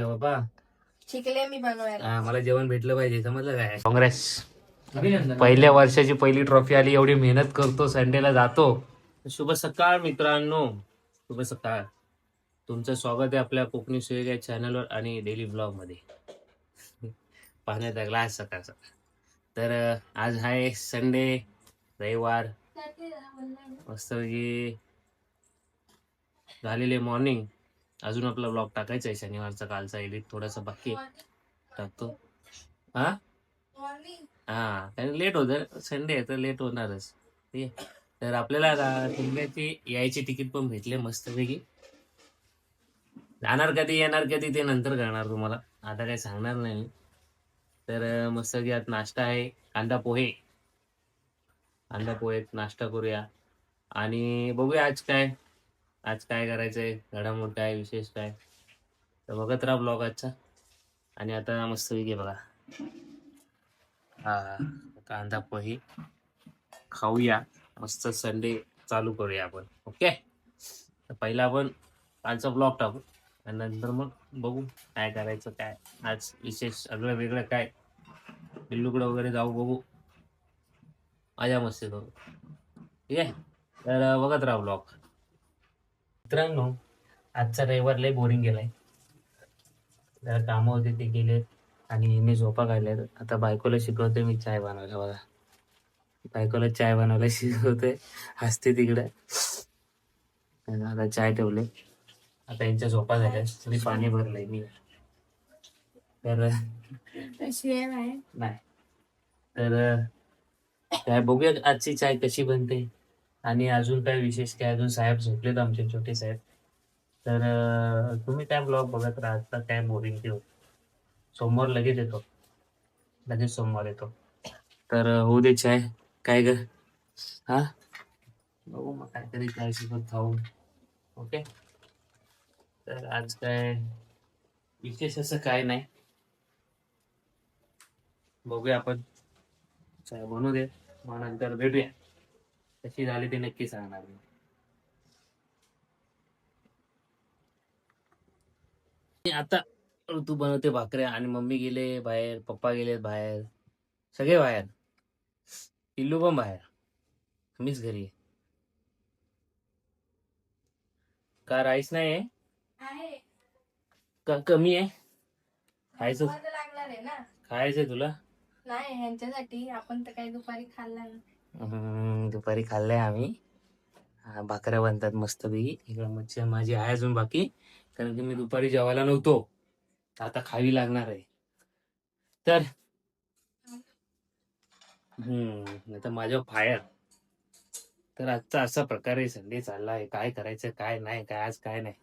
बाबा. शिकले मी बनवायला. मला जेवण भेटलं पाहिजे, समजलं काय. काँग्रेस. पहिल्या वर्षाची पहिली ट्रॉफी आली. एवढी मेहनत करतो, संडेला जातो. शुभ सकाळ मित्रांनो, शुभ सकाळ. तुमचं स्वागत आहे आपल्या कोकणी सुयोग या चॅनलवर आणि डेली ब्लॉग मध्ये. पाहण्यात लागला आज सकाळचा. तर आज आहे संडे, रविवार. मस्तपैकी झालेले मॉर्निंग. अजून आपला ब्लॉग टाकायचा आहे शनिवारचा, कालचा एडिट थोडासा बाकी टाकतो. हा कारण लेट होतं, संडे आहे तर लेट होणारच. ठीक आहे. तर आपल्याला मुंबईची यायची तिकीट पण भेटले मस्तपैकी. जाणार कधी येणार कधी ते नंतर कळणार तुम्हाला, आता काही सांगणार नाही मी. तर मस्तपैकी आज नाश्ता आहे कांदा पोहे नाश्ता करूया आणि बघूया आज काय करायचंय, घडामोड काय, विशेष काय. तर बघत राहा ब्लॉग आजचा. आणि आता मस्तपैकी बघा, कांदा पोहे खाऊया, मस्त संडे चालू करूया आपण. ओके. तर पहिला आपण कालचा ब्लॉग टाकू आणि नंतर मग बघू काय करायचं, काय आज विशेष सगळं वेगळं काय, बिल्लूकडं वगैरे जाऊ, बघू, मजा मस्ती करू. ठीक आहे. तर बघत राहा ब्लॉग. मित्रांनो, आजचा रविवार लय बोरिंग गेलाय. जरा कामं होते ते केले आणि मी झोपा काढल्यात. आता बायकोला शिकवते मी चाय बनवायला. बघा, बायकोला चाय बनवायला शिकवते, हसते तिकडे. आता चाय ठेवले, आता यांच्या झोपा झाल्या, तरी पाणी भरलंय मी. तर नाही, तर काय बघूया आजची चाय कशी बनते आणि अजून काय विशेष काय. अजून साहेब झोपलेत आमचे, छोटे साहेब. तर तुम्ही काय ब्लॉग बघत राहा. आता काय बोरिंग ते होत. सोमवार लगेच सोमवार येतो. तर होऊ दे चाय. काय ग, हा बघू मग काहीतरी चाय सोबत खाऊ. ओके. तर आज काय विशेष असं काय नाही, बघूया आपण. चाय बनवू दे, मग नंतर भेटूया. कशी झाली ते नक्की सांगणार मी. आता ऋतू बनवते भाकऱ्या आणि मम्मी गेले बाहेर, पप्पा गेले बाहेर, सगळे बाहेर, पिल्लू पण बाहेर, मीच घरी आहे. का राईस नाही आहे? का कमी आहे? खायचं लागणार आहे ना. खायचंय तुला? नाही, ह्यांच्यासाठी. आपण तर काही दुपारी खाल्ला ना. दुपारी खाल्लंय आम्ही. भाकऱ्या बनतात मस्तपैकी. इकडं मच्छी माझी आहे अजून बाकी, कारण की मी दुपारी जेवायला नव्हतो, आता खावी लागणार आहे. तर नाही तर माझ्या फायर. तर आजचा असा प्रकारे संडे चालला आहे. काय करायचं काय नाही, काय आज काय नाही,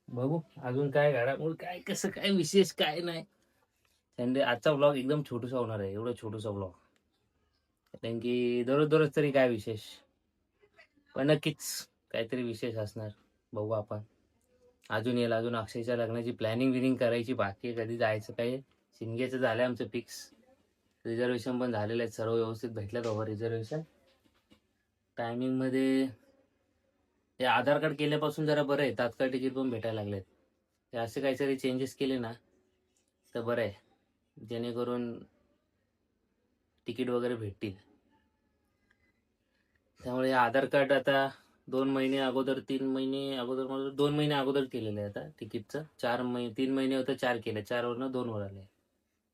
बघू अजून काय घडामोड, काय कसं, काय विशेष काय नाही. संडे आजचा ब्लॉग एकदम छोटूसा होणार आहे, एवढं छोटूसा ब्लॉग. कारण की दररोज तरी काय विशेष, पण नक्कीच काहीतरी विशेष असणार. बघू आपण. अजून अक्षयच्या लग्नाची प्लॅनिंग करायची बाकी आहे. कधी जायचं, काय शिंगेचं झालंय आमचं फिक्स. रिझर्वेशन पण झालेलं आहे, सर्व व्यवस्थित भेटलं बाबा रिझर्वेशन टायमिंगमध्ये. ते आधार कार्ड केल्यापासून जरा बरं आहे, तात्काळ तिकीट पण भेटायला लागलेत. ते असे काहीतरी चेंजेस केले ना तर बरं आहे, जेणेकरून तिकीट वगैरे भेटतील. त्यामुळे आधार कार्ड आता 2 महिने अगोदर, 3 महिने अगोदर, मला 2 महिने अगोदर केलेलं आहे आता तिकीटचं. 3 महिने होतं, 4 केलं, 4वरनं 2वर आले.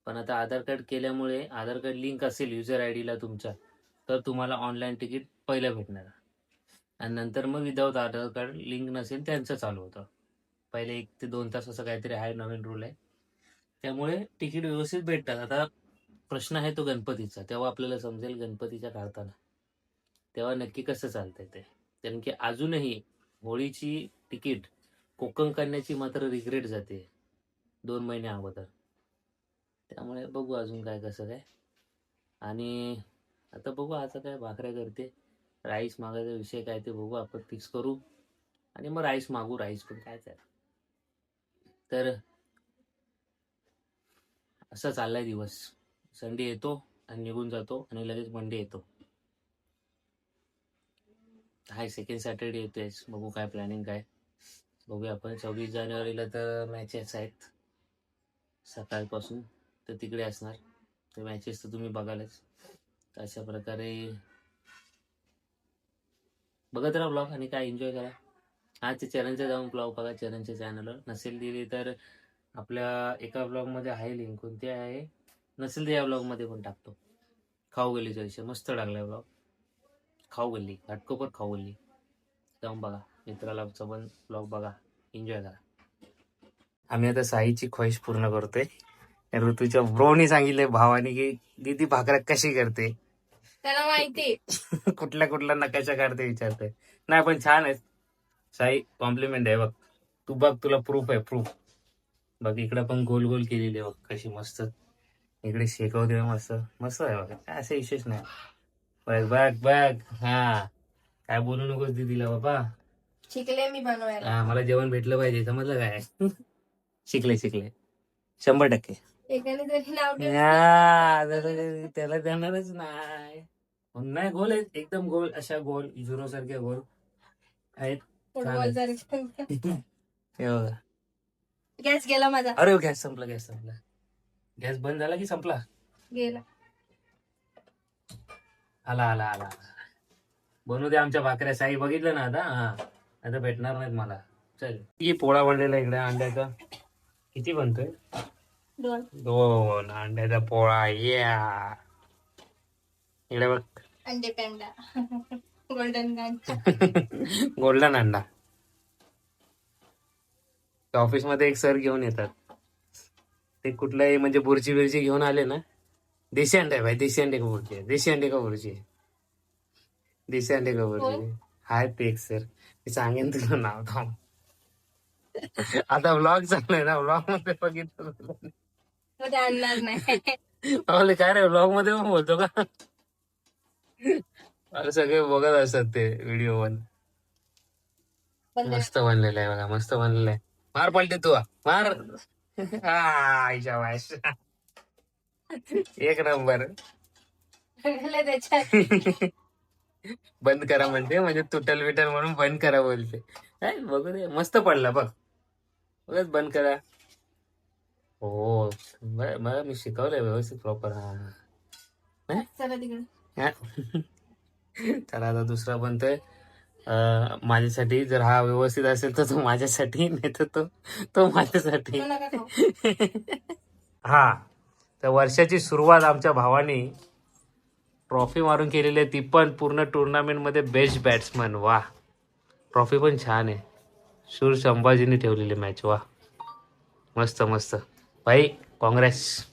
पण आता आधार कार्ड केल्यामुळे, आधार कार्ड लिंक असेल युजर आय डीला तुमच्या, तर तुम्हाला ऑनलाईन तिकीट पहिलं भेटणार. आणि नंतर मग विदाऊट आधार कार्ड लिंक नसेल त्यांचं चालू होतं. पहिले 1 ते 2 तास असं काहीतरी आहे, नवीन रूल आहे. त्यामुळे तिकीट व्यवस्थित भेटतात. आता प्रश्न आहे तो गणपतीचा, तेव्हा आपल्याला समजेल गणपतीच्या काढताना, तेव्हा नक्की कसं चालतंय ते. कारण की अजूनही होळीची तिकीट कोकण कन्याची मात्र रिग्रेट जाते 2 महिने अगोदर. त्यामुळे बघू अजून काय कसं काय. आणि आता बघू आता काय भाकऱ्या करते, राईस मागायचा विषय काय ते बघू, आपण फिक्स करू आणि मग राईस मागू. राईस पण काय त्यात. तर असा चाललाय दिवस. संडे येतो आणि निघून जातो आणि लगेच मंडे येतो. हाय सेकंड सॅटर्डे येतोय, बघू काय प्लॅनिंग काय. बघूया आपण 26 जानेवारीला तर मॅचेस आहेत सकाळपासून, तर तिकडे असणार. तर मॅचेस तर तुम्ही बघालच. तर अशा प्रकारे बघत राहा ब्लॉग आणि काय एन्जॉय करा. ते चरणच्या जाऊन ब्लॉग बघा चरणच्या चॅनलवर. नसेल दिली तर आपल्या एका ब्लॉगमध्ये आहे लिंक, कोणती आहे नसेल तर या ब्लॉगमध्ये पण टाकतो. खाऊ गल्लीचा विषय मस्त लागलाय ब्लॉग. खाऊ गल्ली घाटकोपर खाऊ गल्ली जाऊन बघा. मित्राला पण ब्लॉग बघा, एन्जॉय करा. आम्ही आता साईची ख्वाहिश पूर्ण करतोय. ऋतूच्या ब्रोनी सांगितलंय भावानी की दीदी भाकऱ्या कशी करते. त्याला माहिती. कुठल्या कुठल्या नकाशा काढते विचारते. नाही पण छान आहे साई, कॉम्प्लिमेंट आहे बघ. तू बघ, तुला प्रूफ आहे, प्रूफ बघ. इकडे पण गोल गोल केलेली आहे बघ कशी मस्त. इकडे शेकवते मस्त मस्त आहे बघ, काय असं विशेष नाही. बघ बघ बघ. हा काय बोलू नकोस दीदीला बाबा. शिकले मी बनवायला. हा मला जेवण भेटलं पाहिजे, समजलं काय. शिकले 100%. एकाने तरी नाव ठेवलं. त्याला देणारच नाही. नाही गोल आहेत एकदम गोल, अशा गोल झुरो सारख्या गोल आहेत. फुटबॉल सारखं. हे बघा. गॅस गेला माझा. अरे गॅस संपला. गॅस बंद झाला की संपला. गेला. आला. बनवू दे आमच्या भाकऱ्या साई, बघितलं ना आता. हा आता भेटणार नाहीत मला. चल ही पोळा बनलेला इकडे अंड्याचा. किती बनतोय? 2 अंड्याचा पोळा. या इकडे बघ. अंडे पेंडा. गोल्डन गांड. गोल्डन अंडा. ऑफिस मध्ये एक सर घेऊन येतात, ते कुठलाही म्हणजे बुर्जी बिर्जी घेऊन आले ना. देशी अंडा आहे भाई, देशी अंडे का बुर्जी आहे, देशी अंडे का बुर्जी आहे, देशी अंडे का बुर्जी हाय. ते एक सर, मी सांगेन तुला नाव थांब. आता व्लॉग चाललाय ना, व्लॉग मध्ये बघितलं आणणार नाही. काय रे व्लॉग मध्ये पण बोलतो का. अरे सगळे बघत असतात ते व्हिडिओ वन. मस्त बनलेलं आहे बघा, मस्त बनलेलं आहे. मार पलटे तू, मार. आईच्या वायस एक नंबर. बंद करा म्हणजे तुटल बिटल म्हणून बंद करा बोलते. बघू दे, मस्त पडला बघ. बघ बंद करा. हो मला मी शिकवलंय व्यवस्थित प्रॉपर. तर आता दुसरा बनतोय माझ्यासाठी. जर हा व्यवस्थित असेल तर तो माझ्यासाठी, नाही तर तो माझ्यासाठी. हा तर वर्षाची सुरुवात आमच्या भावाने ट्रॉफी मारून केलेली आहे, ती पण पूर्ण टुर्नामेंट मध्ये बेस्ट बॅट्समन. वा, ट्रॉफी पण छान आहे. शूर संभाजीने ठेवलेली मॅच. वा मस्त भाई, काँग्रेस.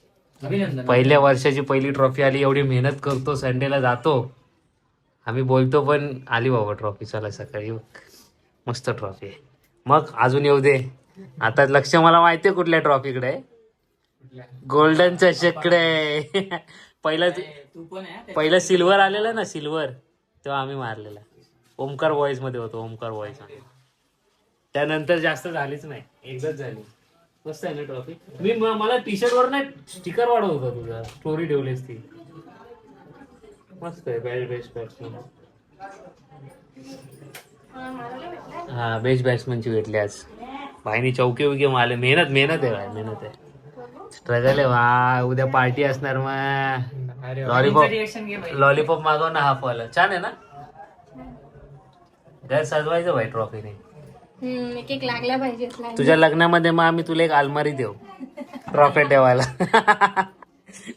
पहिल्या वर्षाची पहिली ट्रॉफी आली. एवढी मेहनत करतो, संडेला जातो आम्ही, बोलतो पण आली बाबा ट्रॉफी. चला सकाळी मस्त ट्रॉफी आहे. मग अजून येऊ दे. आता लक्ष मला माहितीये कुठल्या ट्रॉफीकडे आहे. गोल्डन चषककडे. पहिलं सिल्वर आलेलं ना, सिल्वर तेव्हा आम्ही मारलेला. ओमकार बॉईज मध्ये होतो, ओमकार बॉईज. त्यानंतर जास्त झालीच नाही, एकदाच झाली. मस्त आहे ना ट्रॉफी. मला टी शर्ट वर नाही स्टिकर वाढवत होता तुझा, स्टोरी ठेवलीस ती. मस्त आहे. Best batsman. हा बेस्ट बॅट्समनची भेटली आज. भाईनी चौके उके मारले. मेहनत आहे भाई, मेहनत आहे. स्ट्रगल आहे वा. उद्या पार्टी असणार मग. लॉलीपॉप मागव ना, हाफ वाला छान आहे ना. घर सजवायचं भाई ट्रॉफीने. एक लागला पाहिजे तुझ्या लग्नामध्ये मग आम्ही तुला एक अलमारी देऊ ट्रॉफी ठेवायला.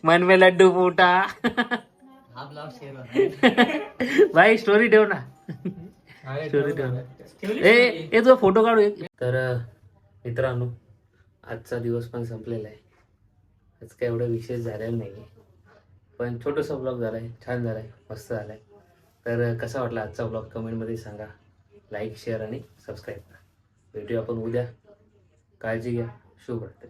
मन में लड्डू फुटा. भाई स्टोरी ठेव ना, स्टोरी ठेव ना. ए तुझा फोटो काढू एक. तर मित्रांनो, आजचा दिवस पण संपलेला आहे. आज काय एवढं विशेष झालेलं नाही, पण छोटासा ब्लॉग झालाय, छान झालाय, मस्त झालाय. तर कसा वाटला आजचा ब्लॉग कमेंटमध्ये सांगा. लाईक, शेअर आणि सबस्क्राईब करा. भेटूया आपण उद्या. काळजी घ्या. शुभ रात्री.